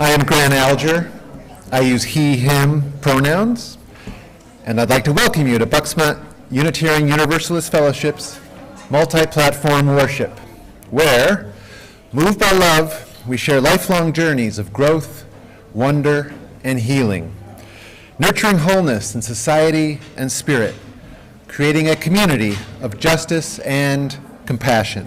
I am Grant Alger. I use he, him pronouns, and I'd like to welcome you to Bucksmont Unitarian Universalist Fellowship's multi-platform worship, where, moved by love, we share lifelong journeys of growth, wonder, and healing, nurturing wholeness in society and spirit, creating a community of justice and compassion.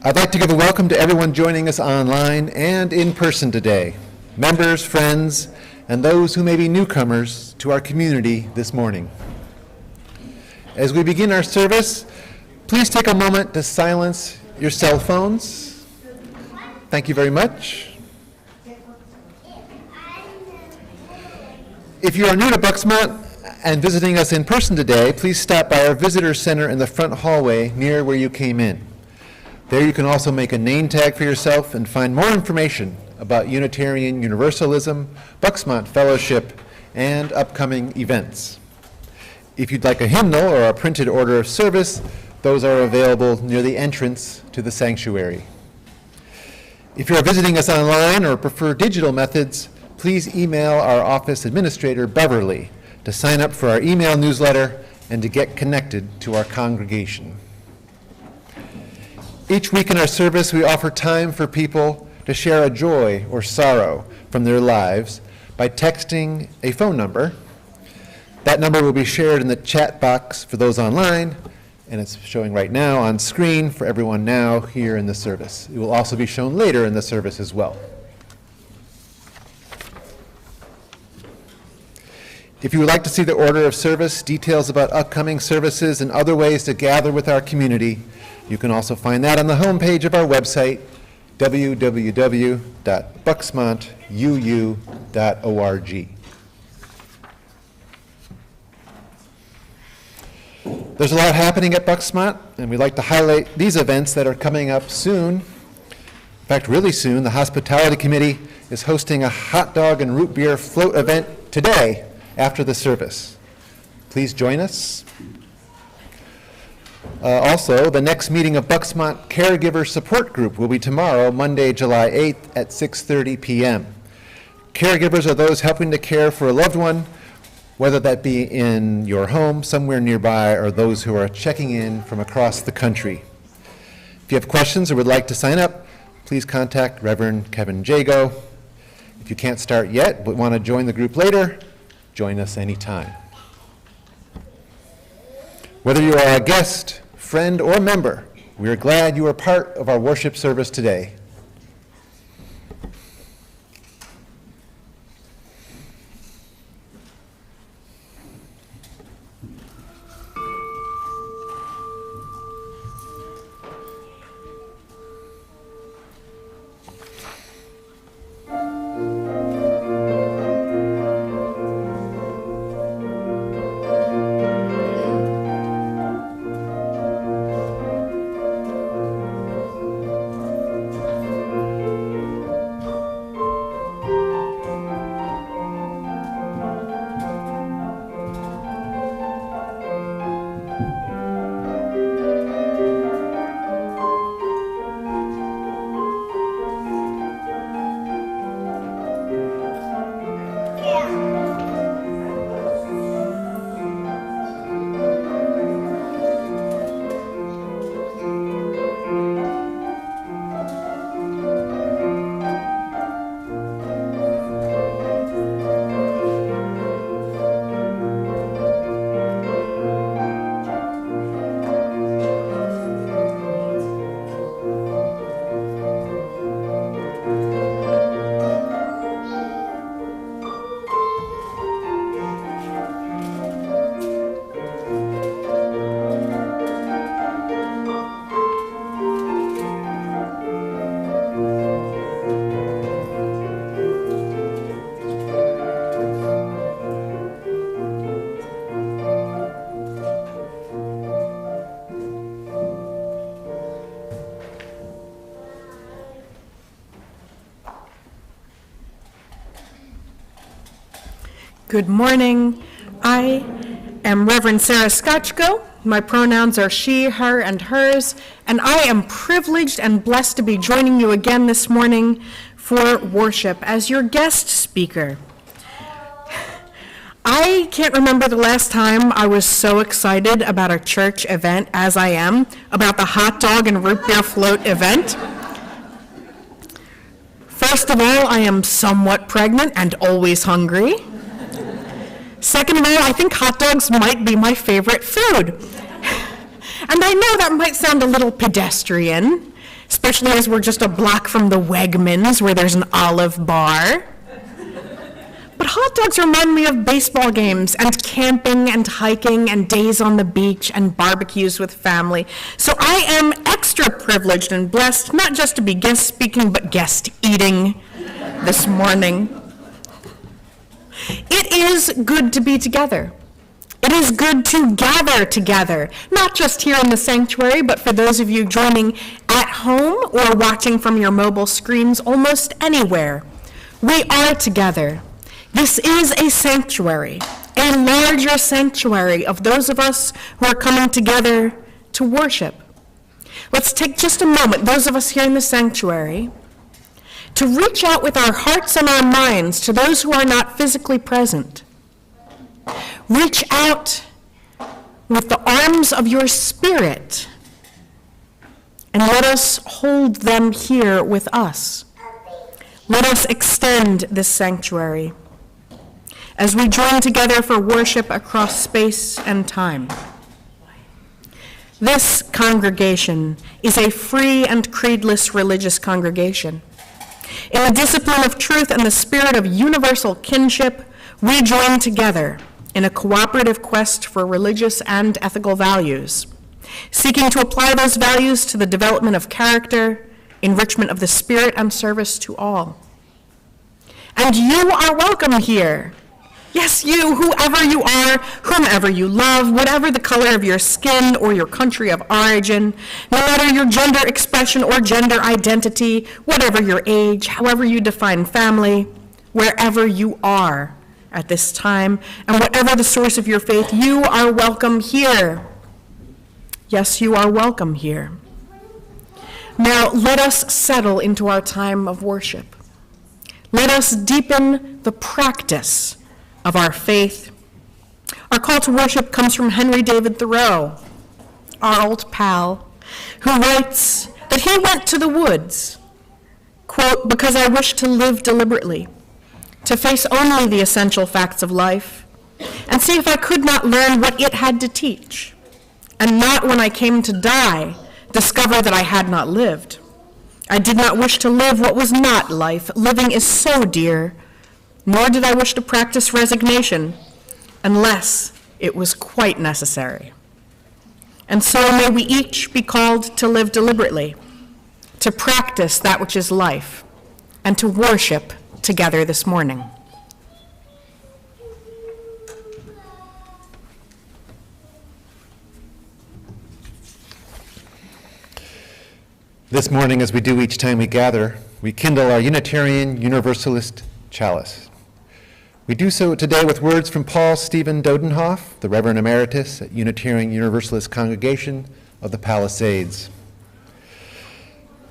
I'd like to give a welcome to everyone joining us online and in person today, members, friends, and those who may be newcomers to our community this morning. As we begin our service, please take a moment to silence your cell phones. Thank you very much. If you are new to Bucksmont and visiting us in person today, please stop by our visitor center in the front hallway near where you came in. There you can also make a name tag for yourself and find more information about Unitarian Universalism, Bucksmont Fellowship, and upcoming events. If you'd like a hymnal or a printed order of service, those are available near the entrance to the sanctuary. If you are visiting us online or prefer digital methods, please email our office administrator, Beverly, to sign up for our email newsletter and to get connected to our congregation. Each week in our service, we offer time for people to share a joy or sorrow from their lives by texting a phone number. That number will be shared in the chat box for those online, and it's showing right now on screen for everyone now here in the service. It will also be shown later in the service as well. If you would like to see the order of service, details about upcoming services, and other ways to gather with our community, you can also find that on the homepage of our website, www.bucksmontuu.org. There's a lot happening at Bucksmont, and we'd like to highlight these events that are coming up soon. In fact, really soon. The Hospitality Committee is hosting a hot dog and root beer float event today after the service. Please join us. Also, the next meeting of Bucksmont Caregiver Support Group will be tomorrow, Monday, July 8th at 6:30 p.m. Caregivers are those helping to care for a loved one, whether that be in your home, somewhere nearby, or those who are checking in from across the country. If you have questions or would like to sign up, please contact Reverend Kevin Jago. If you can't start yet but want to join the group later, join us anytime. Whether you are a guest, friend, or member, we are glad you are part of our worship service today. Good morning. I am Reverend Sarah Scotchko. My pronouns are she, her, and hers, and I am privileged and blessed to be joining you again this morning for worship as your guest speaker. I can't remember the last time I was so excited about a church event as I am about the hot dog and root beer float event. First of all, I am somewhat pregnant and always hungry. Second of all, I think hot dogs might be my favorite food. And I know that might sound a little pedestrian, especially as we're just a block from the Wegmans where there's an Olive Bar. But hot dogs remind me of baseball games and camping and hiking and days on the beach and barbecues with family. So I am extra privileged and blessed not just to be guest speaking, but guest eating this morning. It is good to be together. It is good to gather together, not just here in the sanctuary, but for those of you joining at home or watching from your mobile screens almost anywhere. We are together. This is a sanctuary, a larger sanctuary of those of us who are coming together to worship. Let's take just a moment, those of us here in the sanctuary, to reach out with our hearts and our minds to those who are not physically present. Reach out with the arms of your spirit and let us hold them here with us. Let us extend this sanctuary as we join together for worship across space and time. This congregation is a free and creedless religious congregation. In the discipline of truth and the spirit of universal kinship, we join together in a cooperative quest for religious and ethical values, seeking to apply those values to the development of character, enrichment of the spirit, and service to all. And you are welcome here. Yes, you, whoever you are, whomever you love, whatever the color of your skin or your country of origin, no matter your gender expression or gender identity, whatever your age, however you define family, wherever you are at this time, and whatever the source of your faith, you are welcome here. Yes, you are welcome here. Now, let us settle into our time of worship. Let us deepen the practice of our faith. Our call to worship comes from Henry David Thoreau, our old pal, who writes that he went to the woods, quote, because I wished to live deliberately, to face only the essential facts of life, and see if I could not learn what it had to teach, and not when I came to die, discover that I had not lived. I did not wish to live what was not life. Living is so dear. Nor did I wish to practice resignation, unless it was quite necessary. And so may we each be called to live deliberately, to practice that which is life, and to worship together this morning. This morning, as we do each time we gather, we kindle our Unitarian Universalist chalice. We do so today with words from Paul Stephen Dodenhoff, the Reverend Emeritus at Unitarian Universalist Congregation of the Palisades.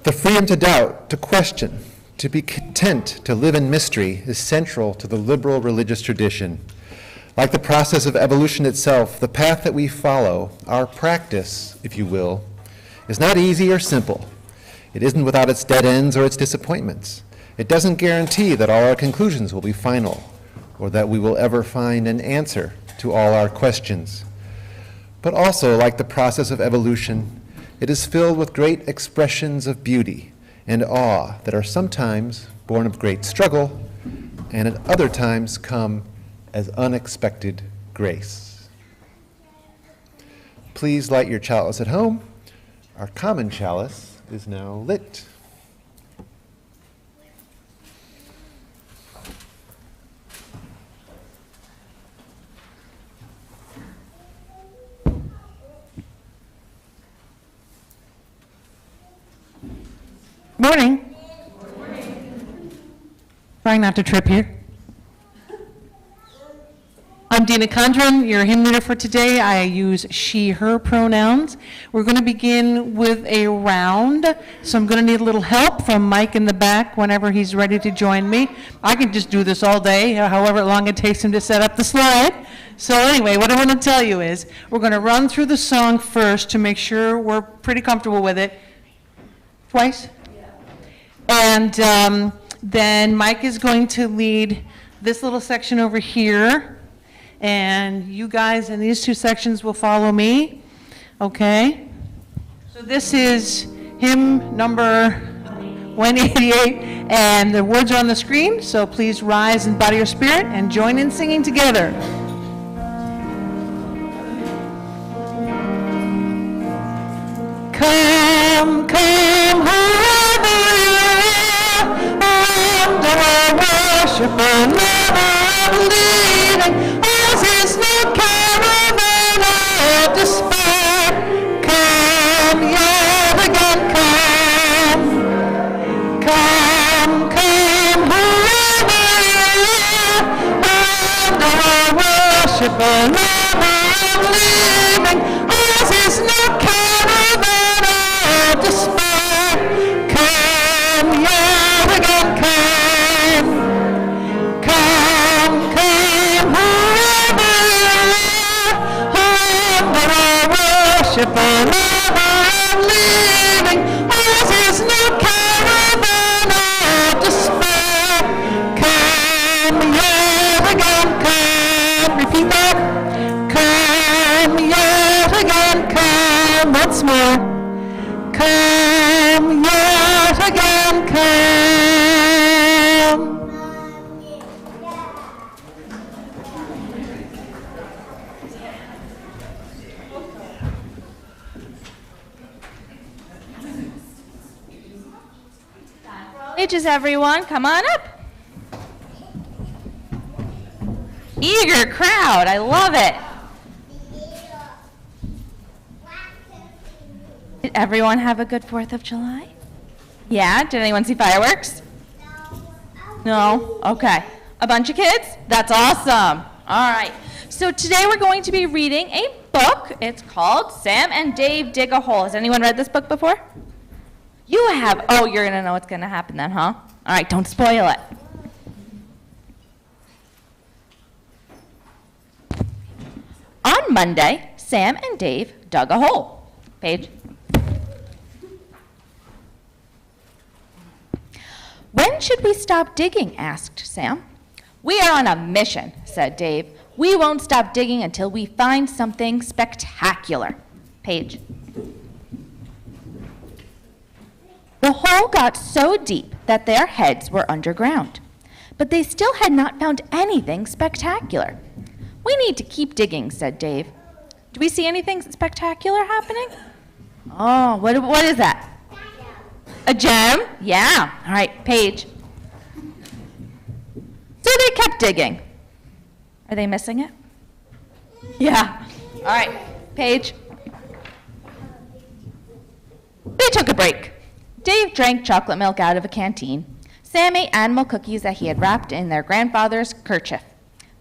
The freedom to doubt, to question, to be content to live in mystery is central to the liberal religious tradition. Like the process of evolution itself, the path that we follow, our practice, if you will, is not easy or simple. It isn't without its dead ends or its disappointments. It doesn't guarantee that all our conclusions will be final, or that we will ever find an answer to all our questions. But also, like the process of evolution, it is filled with great expressions of beauty and awe that are sometimes born of great struggle, and at other times come as unexpected grace. Please light your chalice at home. Our common chalice is now lit. Morning. Trying not to trip here. I'm Dina Condren, your hymn leader for today. I use she, her pronouns. We're going to begin with a round, so I'm going to need a little help from Mike in the back whenever he's ready to join me. I can just do this all day, however long it takes him to set up the slide. So anyway, what I want to tell you is we're going to run through the song first to make sure we're pretty comfortable with it. Twice? And then Mike is going to lead this little section over here, and you guys in these two sections will follow me, okay? So this is hymn number 188, and the words are on the screen, so please rise in body or spirit and join in singing together. Come, come, hallelujah, under our worship and love leading, as is no caravan of despair. Come, yet again, come, come, come, hallelujah, under our worship and love leading, as is no caravan of despair. Come, yet again, come, come, come, hallelujah, under our worship and love leading, as is no caravan of despair. Come, yet again, come, repeat that. Come, yet again, come, once more. Come, yet again, come. Ages, everyone, come on up. Eager crowd, I love it. Did everyone have a good 4th of July? Yeah, did anyone see fireworks? No? Okay. A bunch of kids? That's awesome. All right. So today we're going to be reading a book. It's called Sam and Dave Dig a Hole. Has anyone read this book before? You have. Oh, you're going to know what's going to happen then, huh? All right, don't spoil it. On Monday, Sam and Dave dug a hole. Page. When should we stop digging? Asked Sam. We are on a mission, said Dave. We won't stop digging until we find something spectacular. Page. The hole got so deep that their heads were underground, but they still had not found anything spectacular. We need to keep digging, said Dave. Do we see anything spectacular happening? Oh, what is that? A gem? Yeah. All right, Paige. So they kept digging. Are they missing it? Yeah. All right, Paige. They took a break. Dave drank chocolate milk out of a canteen. Sam ate animal cookies that he had wrapped in their grandfather's kerchief.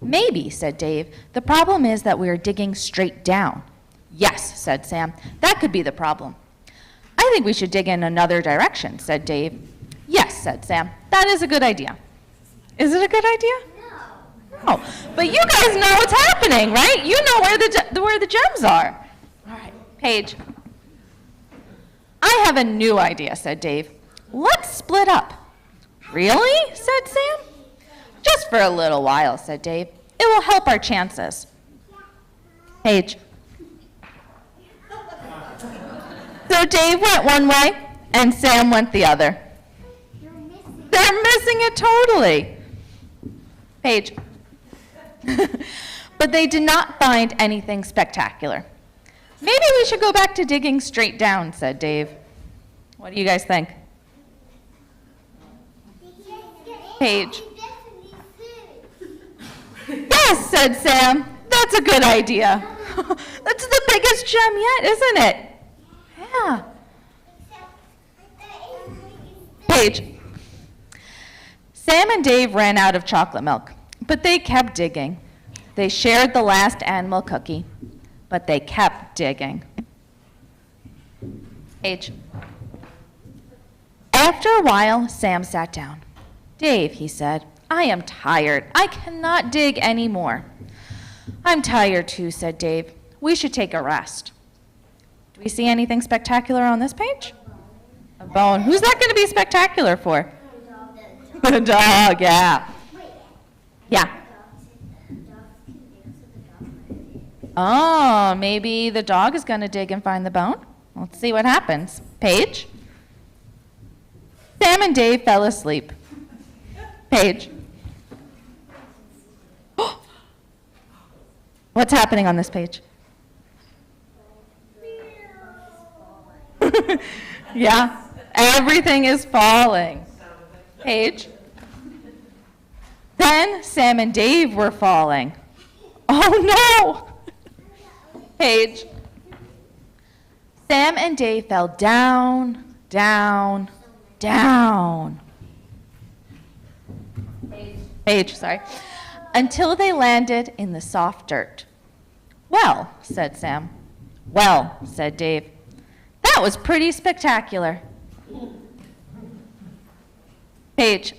Maybe, said Dave, the problem is that we are digging straight down. Yes, said Sam, that could be the problem. I think we should dig in another direction, said Dave. Yes, said Sam, that is a good idea. Is it a good idea? No, but you guys know what's happening, right? You know where the gems are. All right, Paige. I have a new idea, said Dave. Let's split up. Really? Said Sam. Just for a little while, said Dave. It will help our chances. Paige. So Dave went one way, and Sam went the other. They're missing it totally. Paige. But they did not find anything spectacular. Maybe we should go back to digging straight down, said Dave. What do you guys think? Paige. Yes, said Sam. That's a good idea. That's the biggest gem yet, isn't it? Yeah. Paige. Sam and Dave ran out of chocolate milk, but they kept digging. They shared the last animal cookie, but they kept digging. H. After a while, Sam sat down. Dave, he said, I am tired. I cannot dig anymore. I'm tired too, said Dave. We should take a rest. Do we see anything spectacular on this page? A bone. Who's that going to be spectacular for? The dog, yeah. Yeah. Oh, maybe the dog is going to dig and find the bone? Let's see what happens. Paige? Sam and Dave fell asleep. Paige? What's happening on this page? Yeah, everything is falling. Paige? Then Sam and Dave were falling. Oh no! Paige? Sam and Dave fell down, down, down. Paige, sorry. Until they landed in the soft dirt. Well, said Sam. Well, said Dave. That was pretty spectacular. Paige.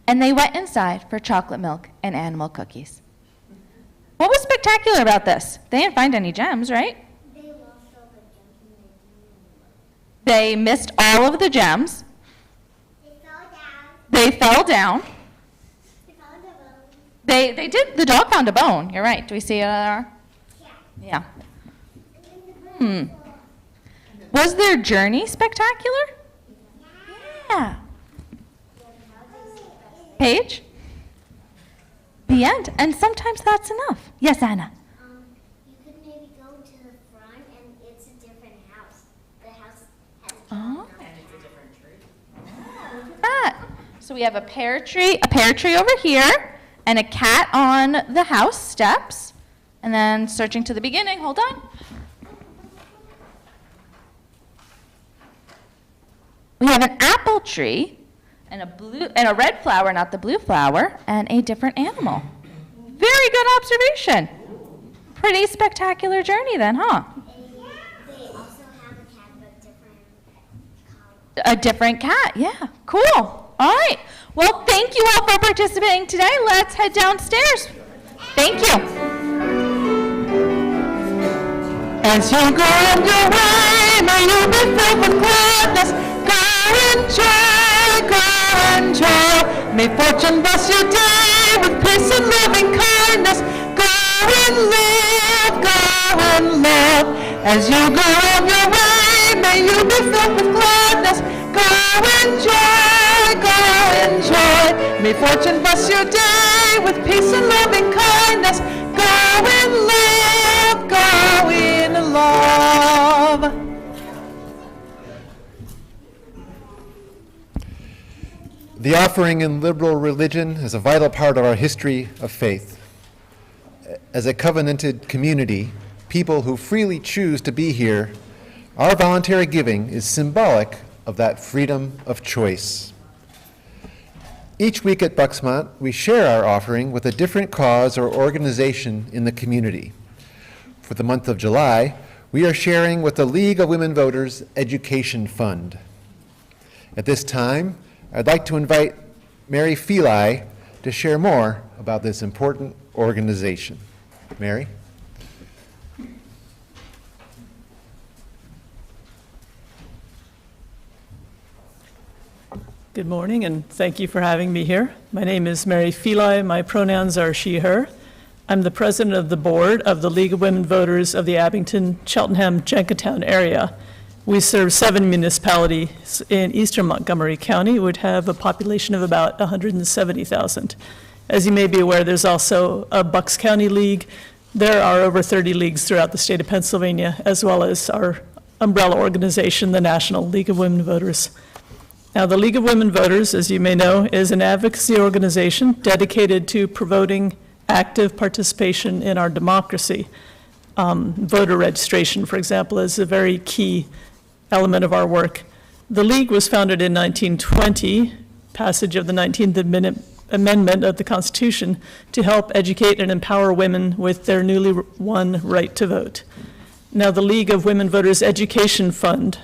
And they went inside for chocolate milk and animal cookies. What was spectacular about this? They didn't find any gems, right? They missed all of the gems. They fell down. They did, the dog found a bone. You're right. Do we see it there? Yeah. Was their journey spectacular? Yeah. Paige? The end. And sometimes that's enough. Yes, Anna? You could maybe go to the front and it's a different house. The house has a Oh. And it's a different tree. Look at that. So we have a pear tree over here, and a cat on the house steps. And then searching to the beginning, hold on. We have an apple tree and a red flower, not the blue flower, and a different animal. Very good observation. Pretty spectacular journey then, huh? They also have a cat, but different color. A different cat, yeah. Cool. All right. Well, thank you all for participating today. Let's head downstairs. Thank you. As you go on your way, may you be filled with gladness. Go enjoy, go enjoy. May fortune bless your day with peace and loving kindness. Go and live, go and love. As you go on your way, may you be filled with gladness. Go enjoy, go enjoy. May fortune bless your day with peace and loving kindness. Go and live, go in love. The offering in liberal religion is a vital part of our history of faith. As a covenanted community, people who freely choose to be here, our voluntary giving is symbolic of that freedom of choice. Each week at Bucksmont, we share our offering with a different cause or organization in the community. For the month of July, we are sharing with the League of Women Voters Education Fund. At this time, I'd like to invite Mary Feli to share more about this important organization. Mary? Good morning, and thank you for having me here. My name is Mary Feli. My pronouns are she, her. I'm the president of the board of the League of Women Voters of the Abington, Cheltenham, Jenkintown area. We serve 7 municipalities in eastern Montgomery County, which have a population of about 170,000. As you may be aware, there's also a Bucks County League. There are over 30 leagues throughout the state of Pennsylvania, as well as our umbrella organization, the National League of Women Voters. Now, the League of Women Voters, as you may know, is an advocacy organization dedicated to promoting active participation in our democracy. Voter registration, for example, is a very key element of our work. The League was founded in 1920. Passage of the 19th Amendment of the Constitution to help educate and empower women with their newly won right to vote. Now, the League of Women Voters Education Fund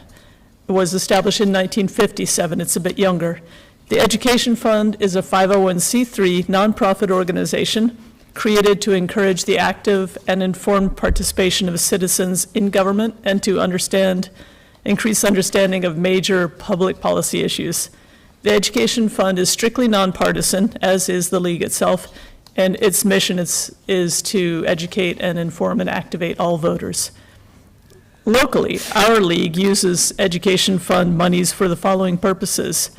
was established in 1957. It's a bit younger. The Education Fund is a 501c3 nonprofit organization created to encourage the active and informed participation of citizens in government and to increase understanding of major public policy issues. The Education Fund is strictly nonpartisan, as is the League itself, and its mission is to educate and inform and activate all voters. Locally, our league uses Education Fund monies for the following purposes.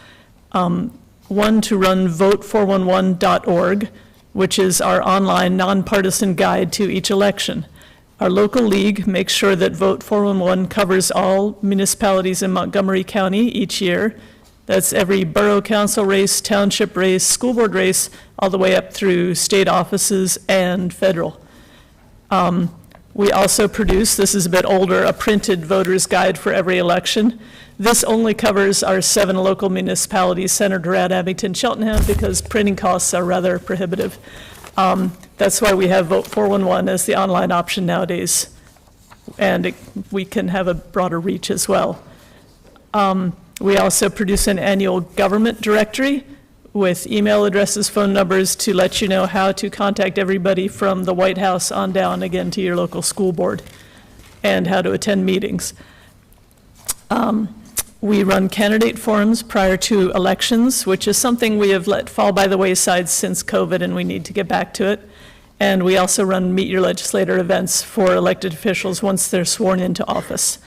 One, to run vote411.org, which is our online nonpartisan guide to each election. Our local league makes sure that Vote 411 covers all municipalities in Montgomery County each year. That's every borough council race, township race, school board race, all the way up through state offices and federal. We also produce, this is a bit older, a printed voter's guide for every election. This only covers our 7 local municipalities centered around Abington, Cheltenham, because printing costs are rather prohibitive. That's why we have Vote 411 as the online option nowadays, and we can have a broader reach as well. We also produce an annual government directory with email addresses, phone numbers to let you know how to contact everybody from the White House on down, again, to your local school board, and how to attend meetings. We run candidate forums prior to elections, which is something we have let fall by the wayside since COVID, and we need to get back to it. And we also run Meet Your Legislator events for elected officials once they're sworn into office.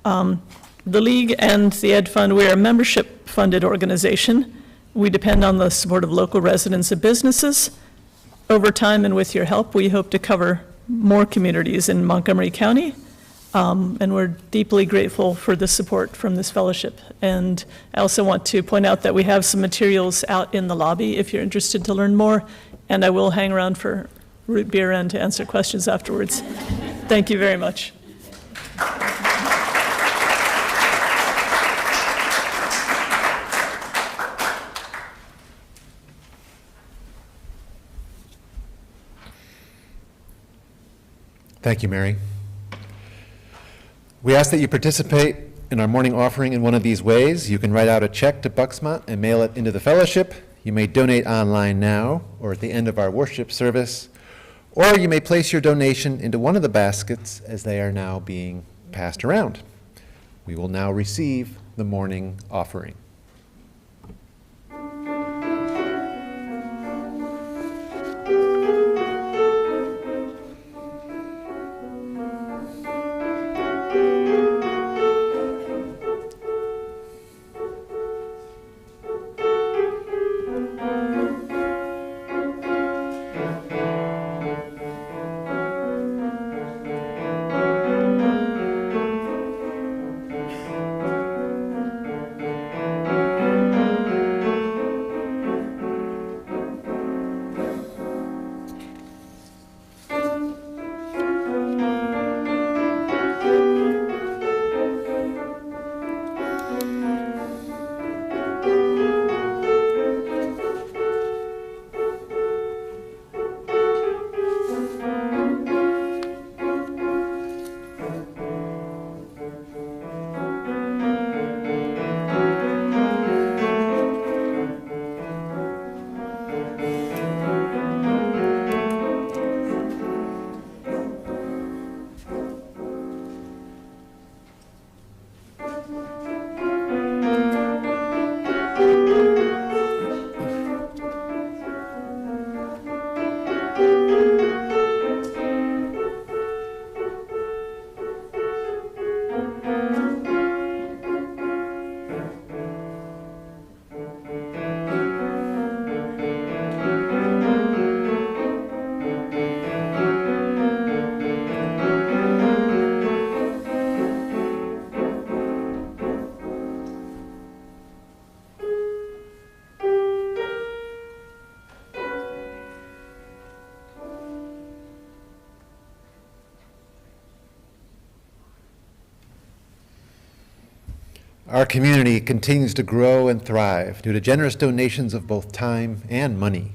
The League and the Ed Fund, we're a membership-funded organization. We depend on the support of local residents and businesses. Over time and with your help, we hope to cover more communities in Montgomery County. And we're deeply grateful for the support from this fellowship. And I also want to point out that we have some materials out in the lobby if you're interested to learn more. And I will hang around for root beer and to answer questions afterwards. Thank you very much. Thank you, Mary. We ask that you participate in our morning offering in one of these ways. You can write out a check to Bucksmont and mail it into the fellowship. You may donate online now or at the end of our worship service, or you may place your donation into one of the baskets as they are now being passed around. We will now receive the morning offering. Our community continues to grow and thrive due to generous donations of both time and money.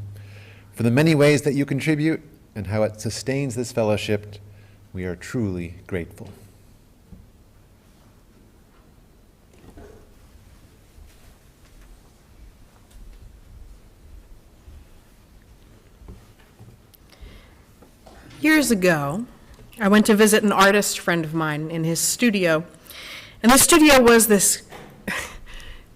For the many ways that you contribute and how it sustains this fellowship, we are truly grateful. Years ago, I went to visit an artist friend of mine in his studio, and the studio was this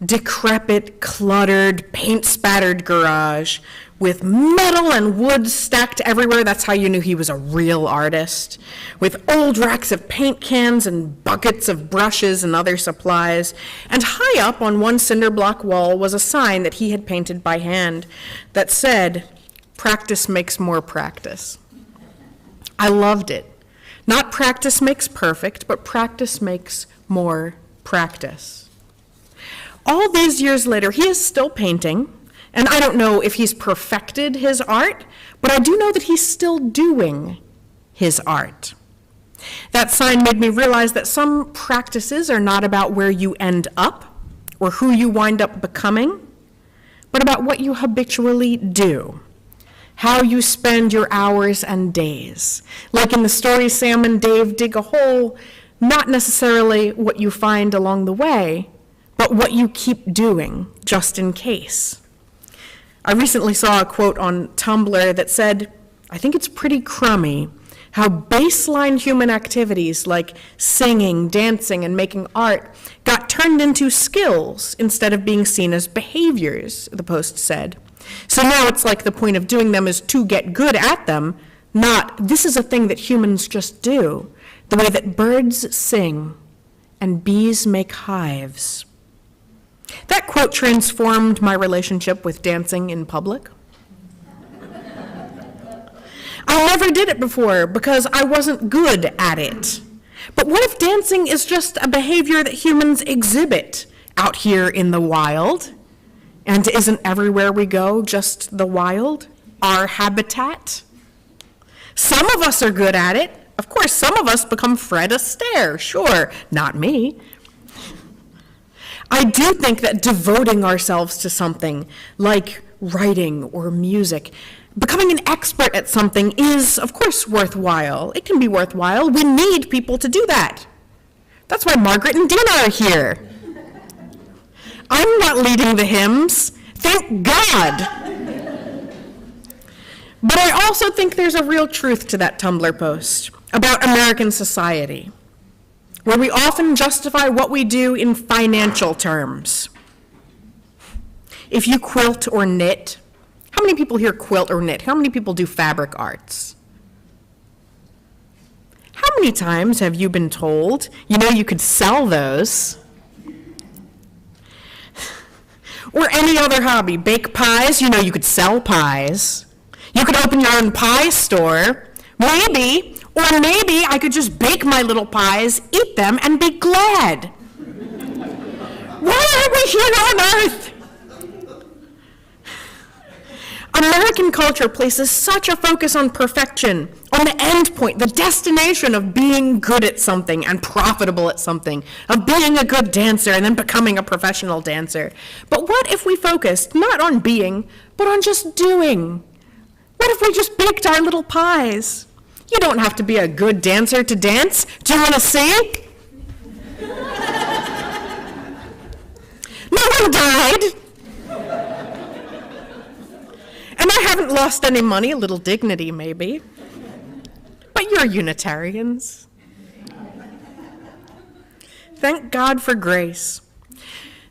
decrepit, cluttered, paint-spattered garage with metal and wood stacked everywhere. That's how you knew he was a real artist. With old racks of paint cans and buckets of brushes and other supplies. And high up on one cinder block wall was a sign that he had painted by hand that said, "Practice makes more practice." I loved it. Not practice makes perfect, but practice makes more practice. All these years later, he is still painting, and I don't know if he's perfected his art, but I do know that he's still doing his art. That sign made me realize that some practices are not about where you end up or who you wind up becoming, but about what you habitually do. How you spend your hours and days. Like in the story, Sam and Dave dig a hole, not necessarily what you find along the way, but what you keep doing, just in case. I recently saw a quote on Tumblr that said, I think it's pretty crummy how baseline human activities like singing, dancing, and making art got turned into skills instead of being seen as behaviors, the post said. So now it's like the point of doing them is to get good at them, not this is a thing that humans just do, the way that birds sing and bees make hives. That quote transformed my relationship with dancing in public. I never did it before because I wasn't good at it. But what if dancing is just a behavior that humans exhibit out here in the wild? And isn't everywhere we go just the wild, our habitat? Some of us are good at it. Of course, some of us become Fred Astaire. Sure, not me. I do think that devoting ourselves to something like writing or music, becoming an expert at something is, of course, worthwhile. It can be worthwhile. We need people to do that. That's why Margaret and Dina are here. I'm not leading the hymns, thank God. But I also think there's a real truth to that Tumblr post about American society, where we often justify what we do in financial terms. If you quilt or knit, how many people here quilt or knit? How many people do fabric arts? How many times have you been told, you could sell those? Or any other hobby, bake pies, you could sell pies. You could open your own pie store. Maybe I could just bake my little pies, eat them, and be glad. Why are we here on earth? American culture places such a focus on perfection, on the end point, the destination of being good at something and profitable at something, of being a good dancer and then becoming a professional dancer. But what if we focused not on being, but on just doing? What if we just baked our little pies? You don't have to be a good dancer to dance. Do you want to see? No one died. And I haven't lost any money, a little dignity maybe. But you're Unitarians. Thank God for grace.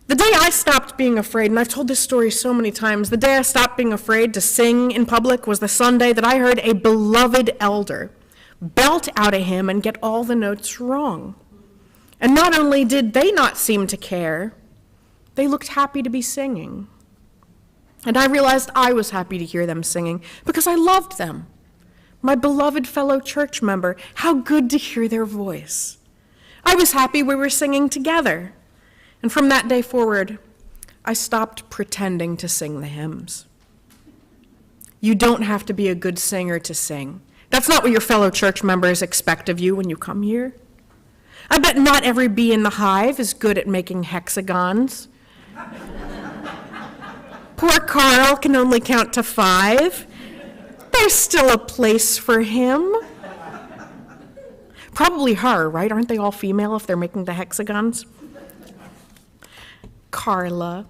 The day I stopped being afraid, and I've told this story so many times, the day I stopped being afraid to sing in public was the Sunday that I heard a beloved elder belt out a hymn and get all the notes wrong. And not only did they not seem to care, they looked happy to be singing. And I realized I was happy to hear them singing because I loved them. My beloved fellow church member, how good to hear their voice. I was happy we were singing together. And from that day forward, I stopped pretending to sing the hymns. You don't have to be a good singer to sing. That's not what your fellow church members expect of you when you come here. I bet not every bee in the hive is good at making hexagons. Poor Carl can only count to 5. There's still a place for him. Probably her, right? Aren't they all female if they're making the hexagons? Carla.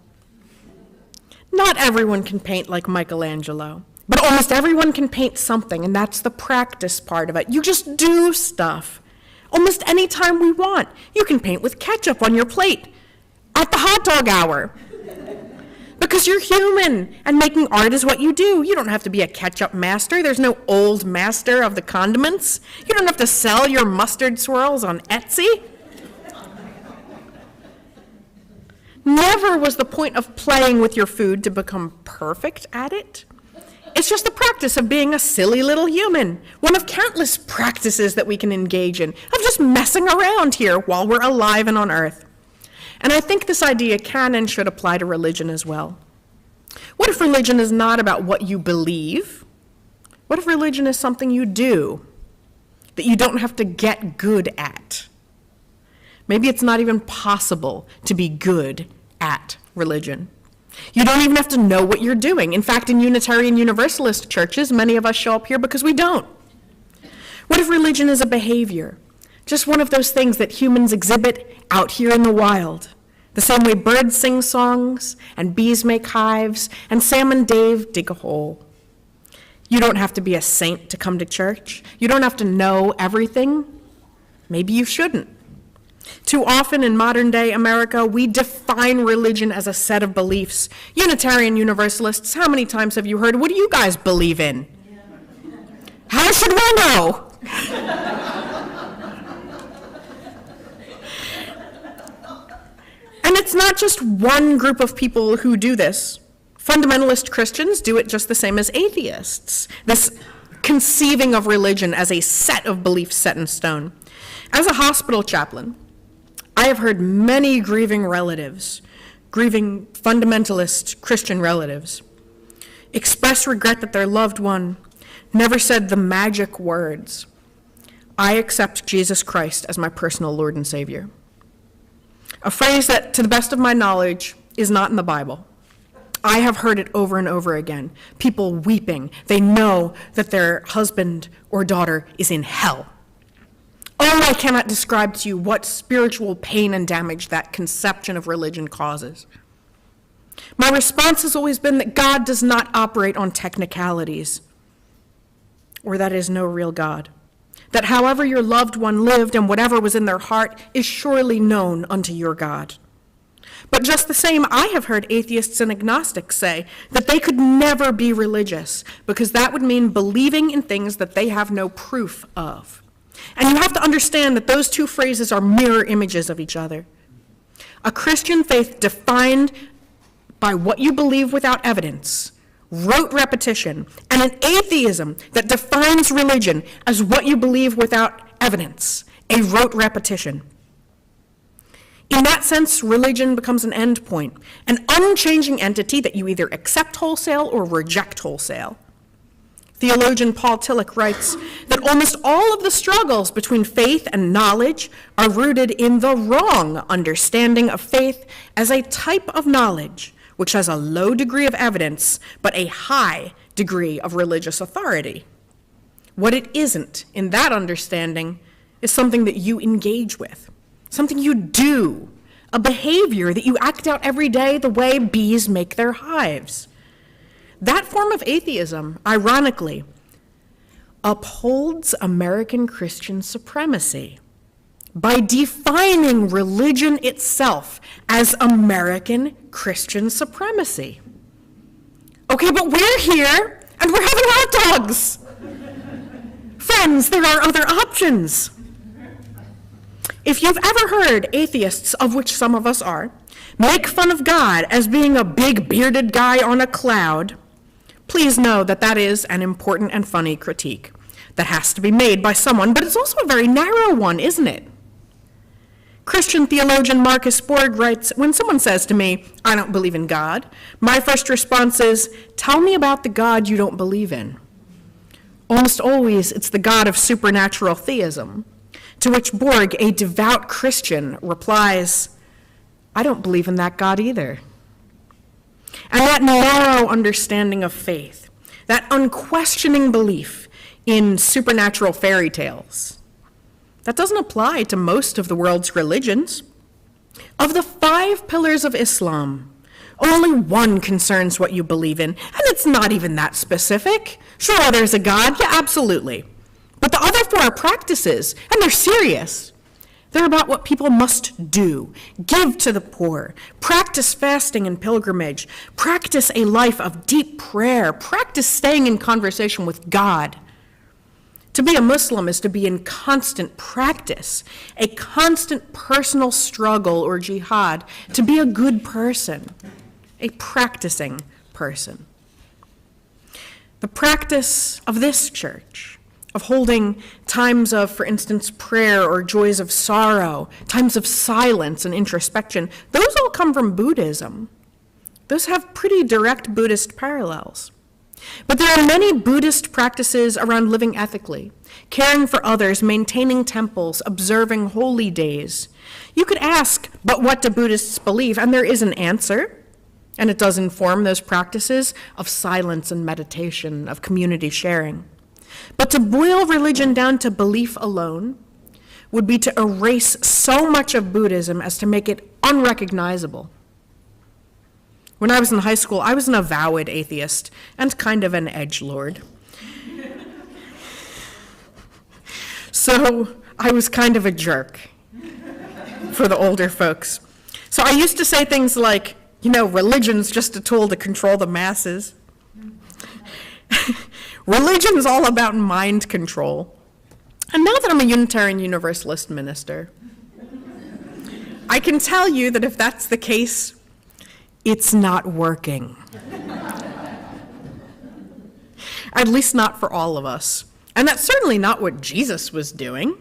Not everyone can paint like Michelangelo, but almost everyone can paint something, and that's the practice part of it. You just do stuff. Almost any time we want. You can paint with ketchup on your plate at the hot dog hour. Because you're human, and making art is what you do. You don't have to be a ketchup master. There's no old master of the condiments. You don't have to sell your mustard swirls on Etsy. Never was the point of playing with your food to become perfect at it. It's just the practice of being a silly little human, one of countless practices that we can engage in, of just messing around here while we're alive and on earth. And I think this idea can and should apply to religion as well. What if religion is not about what you believe? What if religion is something you do that you don't have to get good at? Maybe it's not even possible to be good at religion. You don't even have to know what you're doing. In fact, in Unitarian Universalist churches, many of us show up here because we don't. What if religion is a behavior? Just one of those things that humans exhibit out here in the wild. The same way birds sing songs, and bees make hives, and Sam and Dave dig a hole. You don't have to be a saint to come to church. You don't have to know everything. Maybe you shouldn't. Too often in modern-day America, we define religion as a set of beliefs. Unitarian Universalists, how many times have you heard, what do you guys believe in? How should we know? And it's not just one group of people who do this. Fundamentalist Christians do it just the same as atheists, this conceiving of religion as a set of beliefs set in stone. As a hospital chaplain, I have heard many grieving fundamentalist Christian relatives, express regret that their loved one never said the magic words, "I accept Jesus Christ as my personal Lord and Savior." A phrase that, to the best of my knowledge, is not in the Bible. I have heard it over and over again. People weeping. They know that their husband or daughter is in hell. Oh, I cannot describe to you what spiritual pain and damage that conception of religion causes. My response has always been that God does not operate on technicalities, or that is no real God. That however your loved one lived and whatever was in their heart is surely known unto your God. But just the same, I have heard atheists and agnostics say that they could never be religious because that would mean believing in things that they have no proof of. And you have to understand that those two phrases are mirror images of each other. A Christian faith defined by what you believe without evidence, rote repetition, and an atheism that defines religion as what you believe without evidence, a rote repetition. In that sense, religion becomes an end point, an unchanging entity that you either accept wholesale or reject wholesale. Theologian Paul Tillich writes that almost all of the struggles between faith and knowledge are rooted in the wrong understanding of faith as a type of knowledge which has a low degree of evidence but a high degree of religious authority. What it isn't in that understanding is something that you engage with, something you do, a behavior that you act out every day the way bees make their hives. That form of atheism, ironically, upholds American Christian supremacy by defining religion itself as American Christian supremacy. Okay, but we're here and we're having hot dogs. Friends, there are other options. If you've ever heard atheists, of which some of us are, make fun of God as being a big bearded guy on a cloud, please know that that is an important and funny critique that has to be made by someone, but it's also a very narrow one, isn't it? Christian theologian Marcus Borg writes, when someone says to me, "I don't believe in God," my first response is, "Tell me about the God you don't believe in." Almost always, it's the God of supernatural theism. To which Borg, a devout Christian, replies, I don't believe in that God either. And that narrow understanding of faith, that unquestioning belief in supernatural fairy tales, that doesn't apply to most of the world's religions. Of the 5 pillars of Islam, only one concerns what you believe in, and it's not even that specific. Sure, there's a God, yeah, absolutely. But the other 4 are practices, and they're serious. They're about what people must do: give to the poor, practice fasting and pilgrimage, practice a life of deep prayer, practice staying in conversation with God. To be a Muslim is to be in constant practice, a constant personal struggle or jihad to be a good person, a practicing person. The practice of this church, of holding times of, for instance, prayer or joys of sorrow, times of silence and introspection, those all come from Buddhism. Those have pretty direct Buddhist parallels. But there are many Buddhist practices around living ethically, caring for others, maintaining temples, observing holy days. You could ask, but what do Buddhists believe? And there is an answer, and it does inform those practices of silence and meditation, of community sharing. But to boil religion down to belief alone would be to erase so much of Buddhism as to make it unrecognizable. When I was in high school, I was an avowed atheist and kind of an edgelord. So I was kind of a jerk for the older folks. So I used to say things like, religion's just a tool to control the masses. Religion's all about mind control. And now that I'm a Unitarian Universalist minister, I can tell you that if that's the case, it's not working. At least not for all of us. And that's certainly not what Jesus was doing.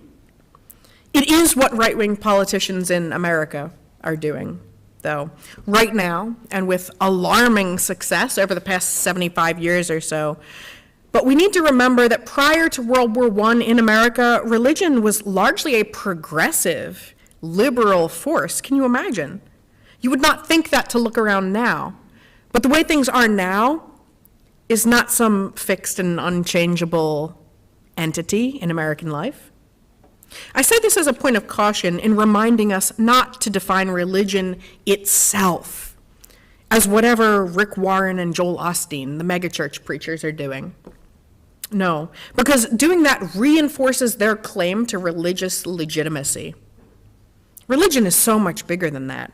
It is what right-wing politicians in America are doing, though, right now, and with alarming success over the past 75 years or so. But we need to remember that prior to World War I in America, religion was largely a progressive, liberal force. Can you imagine? You would not think that to look around now. But the way things are now is not some fixed and unchangeable entity in American life. I say this as a point of caution in reminding us not to define religion itself as whatever Rick Warren and Joel Osteen, the megachurch preachers, are doing. No, because doing that reinforces their claim to religious legitimacy. Religion is so much bigger than that.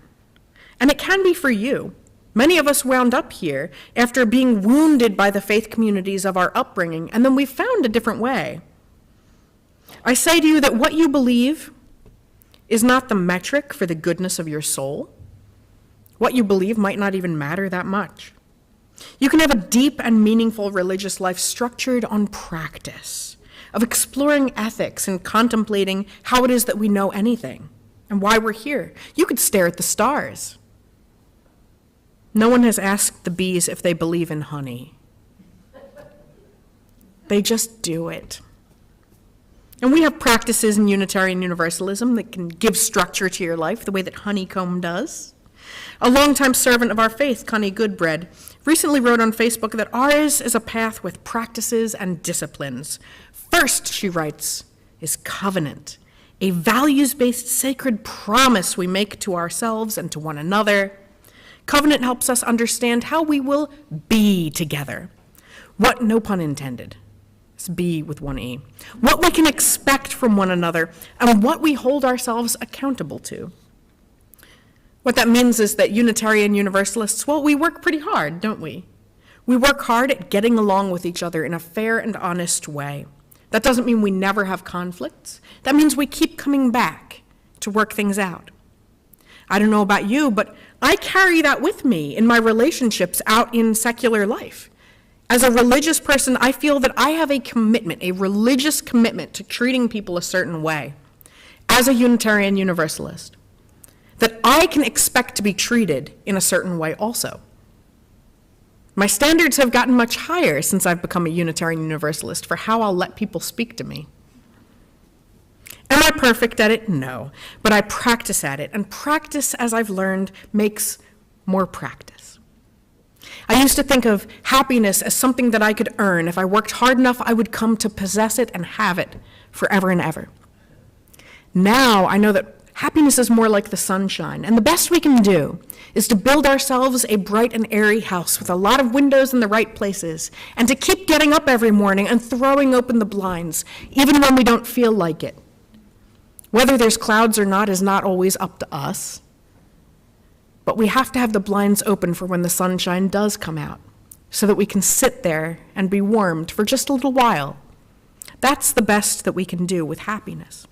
And it can be for you. Many of us wound up here after being wounded by the faith communities of our upbringing, and then we found a different way. I say to you that what you believe is not the metric for the goodness of your soul. What you believe might not even matter that much. You can have a deep and meaningful religious life structured on practice, of exploring ethics and contemplating how it is that we know anything and why we're here. You could stare at the stars. No one has asked the bees if they believe in honey. They just do it. And we have practices in Unitarian Universalism that can give structure to your life the way that honeycomb does. A longtime servant of our faith, Connie Goodbread, recently wrote on Facebook that ours is a path with practices and disciplines. First, she writes, is covenant, a values-based sacred promise we make to ourselves and to one another. Covenant helps us understand how we will be together. What, no pun intended, it's be with one E. What we can expect from one another and what we hold ourselves accountable to. What that means is that Unitarian Universalists, well, we work pretty hard, don't we? We work hard at getting along with each other in a fair and honest way. That doesn't mean we never have conflicts. That means we keep coming back to work things out. I don't know about you, but I carry that with me in my relationships out in secular life. As a religious person, I feel that I have a commitment, a religious commitment to treating people a certain way as a Unitarian Universalist, that I can expect to be treated in a certain way also. My standards have gotten much higher since I've become a Unitarian Universalist for how I'll let people speak to me. And my perfect at it? No. But I practice at it, and practice, as I've learned, makes more practice. I used to think of happiness as something that I could earn. If I worked hard enough, I would come to possess it and have it forever and ever. Now I know that happiness is more like the sunshine, and the best we can do is to build ourselves a bright and airy house with a lot of windows in the right places, and to keep getting up every morning and throwing open the blinds, even when we don't feel like it. Whether there's clouds or not is not always up to us, but we have to have the blinds open for when the sunshine does come out, so that we can sit there and be warmed for just a little while. That's the best that we can do with happiness.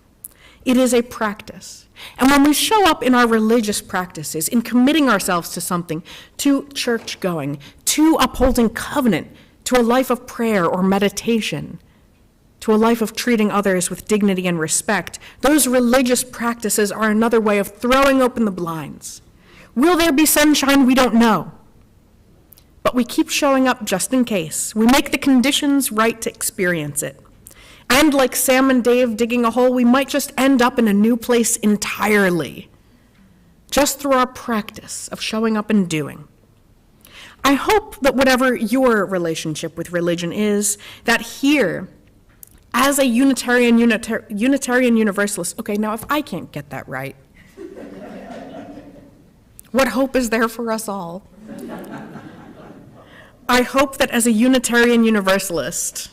It is a practice. And when we show up in our religious practices, in committing ourselves to something, to church going, to upholding covenant, to a life of prayer or meditation, to a life of treating others with dignity and respect, those religious practices are another way of throwing open the blinds. Will there be sunshine? We don't know. But we keep showing up just in case. We make the conditions right to experience it. And like Sam and Dave digging a hole, we might just end up in a new place entirely, just through our practice of showing up and doing. I hope that whatever your relationship with religion is, that here, as a Unitarian Universalist, okay, now if I can't get that right, what hope is there for us all? I hope that as a Unitarian Universalist,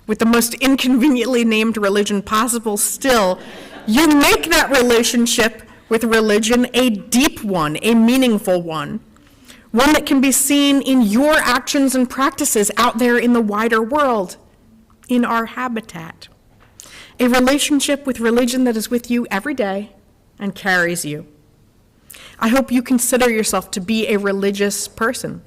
with the most inconveniently named religion possible still, you make that relationship with religion a deep one, a meaningful one that can be seen in your actions and practices out there in the wider world, in our habitat. A relationship with religion that is with you every day and carries you. I hope you consider yourself to be a religious person.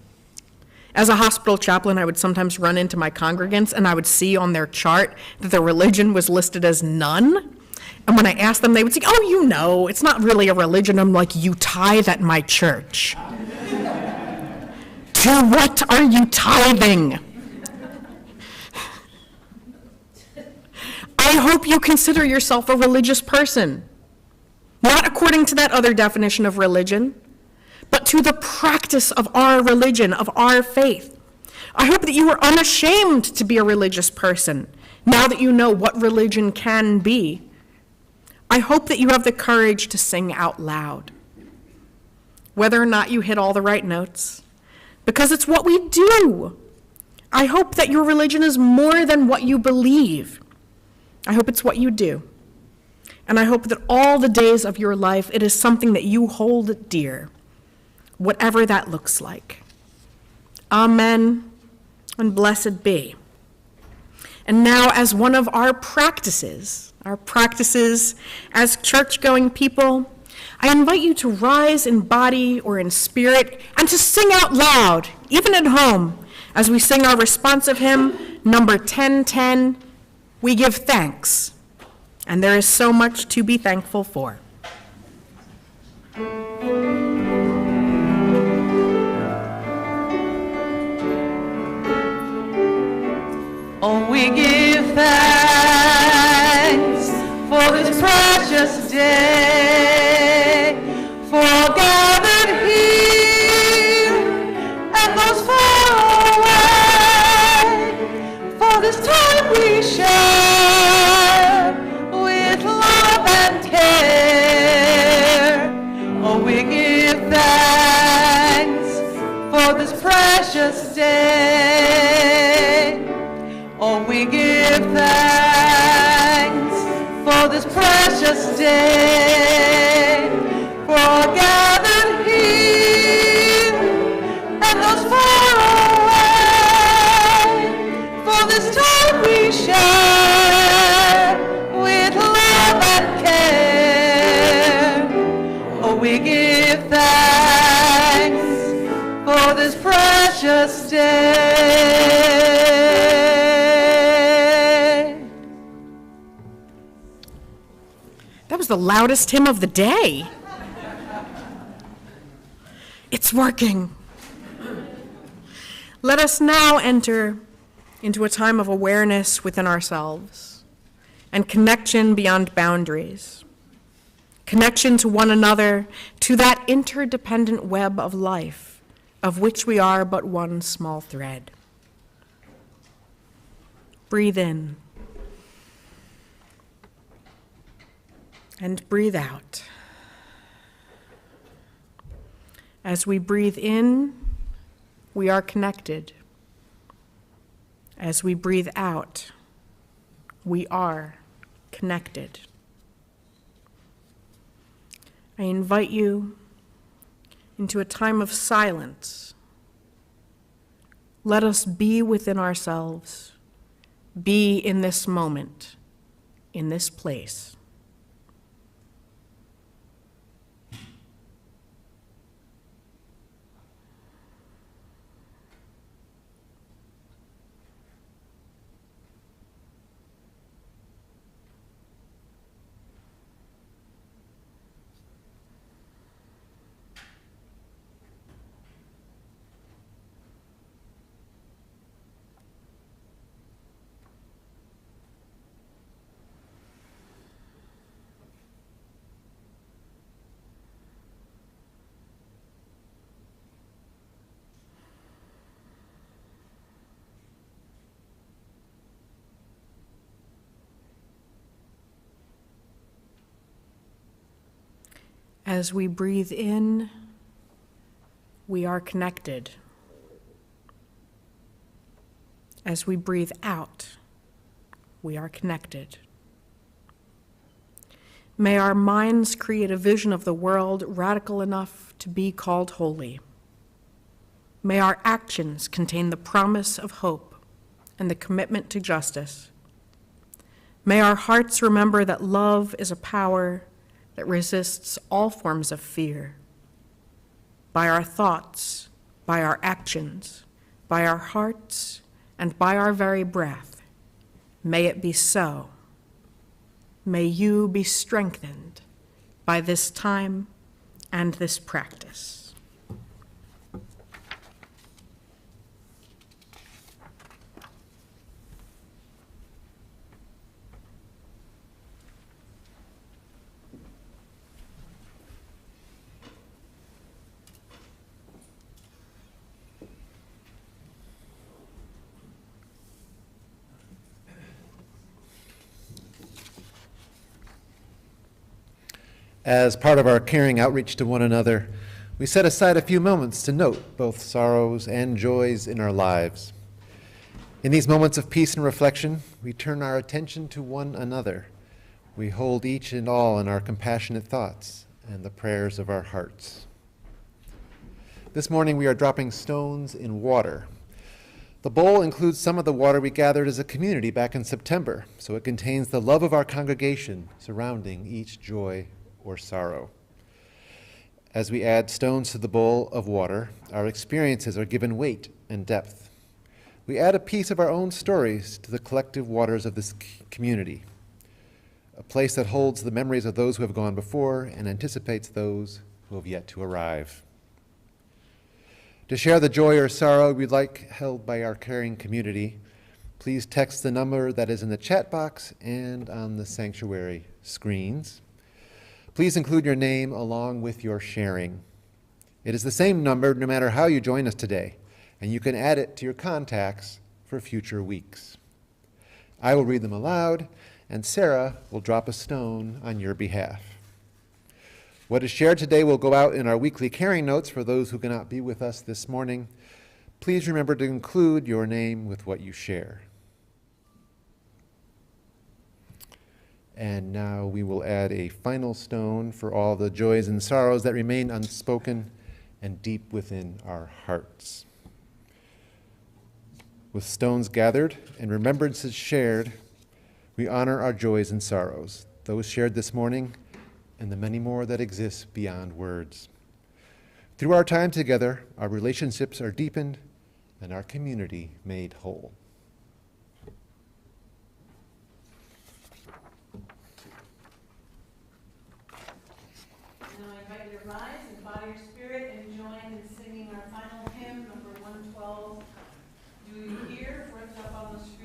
As a hospital chaplain, I would sometimes run into my congregants and I would see on their chart that their religion was listed as none. And when I asked them, they would say, oh, you know, it's not really a religion. I'm like, you tithe at my church. To what are you tithing? I hope you consider yourself a religious person. Not according to that other definition of religion, but to the practice of our religion, of our faith. I hope that you are unashamed to be a religious person, now that you know what religion can be. I hope that you have the courage to sing out loud, whether or not you hit all the right notes, because it's what we do. I hope that your religion is more than what you believe. I hope it's what you do. And I hope that all the days of your life, it is something that you hold dear, whatever that looks like. Amen, and blessed be. And now, as one of our practices as church-going people, I invite you to rise in body or in spirit and to sing out loud, even at home, as we sing our responsive hymn, number 1010, We Give Thanks. And there is so much to be thankful for. Oh, we give thanks for this precious day, for all gathered here and those far away, for this time we share with love and care. Oh, we give thanks for this precious day. Oh, we give thanks for this precious day, for all gathered here and those far away, for this time we share with love and care. Oh, we give thanks for this precious day. That was the loudest hymn of the day. It's working. Let us now enter into a time of awareness within ourselves, and connection beyond boundaries. Connection to one another, to that interdependent web of life, of which we are but one small thread. Breathe in. And breathe out. As we breathe in, we are connected. As we breathe out, we are connected. I invite you into a time of silence. Let us be within ourselves, be in this moment, in this place. As we breathe in, we are connected. As we breathe out, we are connected. May our minds create a vision of the world radical enough to be called holy. May our actions contain the promise of hope and the commitment to justice. May our hearts remember that love is a power that resists all forms of fear. By our thoughts, by our actions, by our hearts, and by our very breath, may it be so. May you be strengthened by this time and this practice. As part of our caring outreach to one another, we set aside a few moments to note both sorrows and joys in our lives. In these moments of peace and reflection, we turn our attention to one another. We hold each and all in our compassionate thoughts and the prayers of our hearts. This morning we are dropping stones in water. The bowl includes some of the water we gathered as a community back in September, so it contains the love of our congregation surrounding each joy or sorrow. As we add stones to the bowl of water, our experiences are given weight and depth. We add a piece of our own stories to the collective waters of this community, a place that holds the memories of those who have gone before and anticipates those who have yet to arrive. To share the joy or sorrow we'd like held by our caring community, please text the number that is in the chat box and on the sanctuary screens. Please include your name along with your sharing. It is the same number no matter how you join us today, and you can add it to your contacts for future weeks. I will read them aloud, and Sarah will drop a stone on your behalf. What is shared today will go out in our weekly caring notes for those who cannot be with us this morning. Please remember to include your name with what you share. And now we will add a final stone for all the joys and sorrows that remain unspoken and deep within our hearts. With stones gathered and remembrances shared, we honor our joys and sorrows, those shared this morning and the many more that exist beyond words. Through our time together, our relationships are deepened and our community made whole. Now I invite you to rise and bow your spirit and join in singing our final hymn, number 112, Do You Hear? Words up on the screen.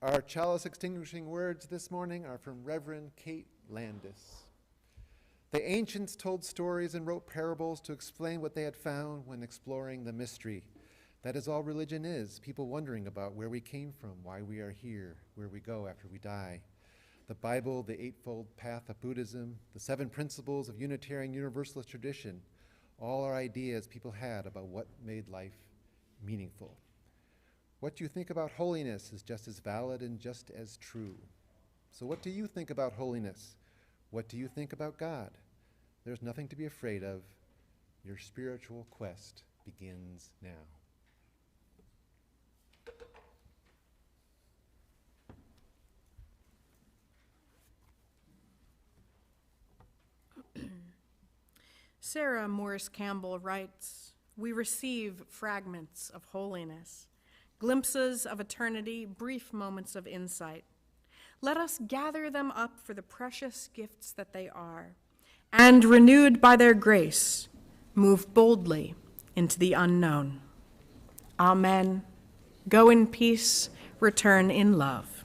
Our chalice extinguishing words this morning are from Reverend Kate Landis. The ancients told stories and wrote parables to explain what they had found when exploring the mystery. That is all religion is, people wondering about where we came from, why we are here, where we go after we die. The Bible, the Eightfold Path of Buddhism, the 7 principles of Unitarian Universalist tradition, all are ideas people had about what made life meaningful. What you think about holiness is just as valid and just as true. So what do you think about holiness? What do you think about God? There's nothing to be afraid of. Your spiritual quest begins now. Sarah Morris Campbell writes, "We receive fragments of holiness, glimpses of eternity, brief moments of insight. Let us gather them up for the precious gifts that they are, and renewed by their grace, move boldly into the unknown. Amen. Go in peace, return in love."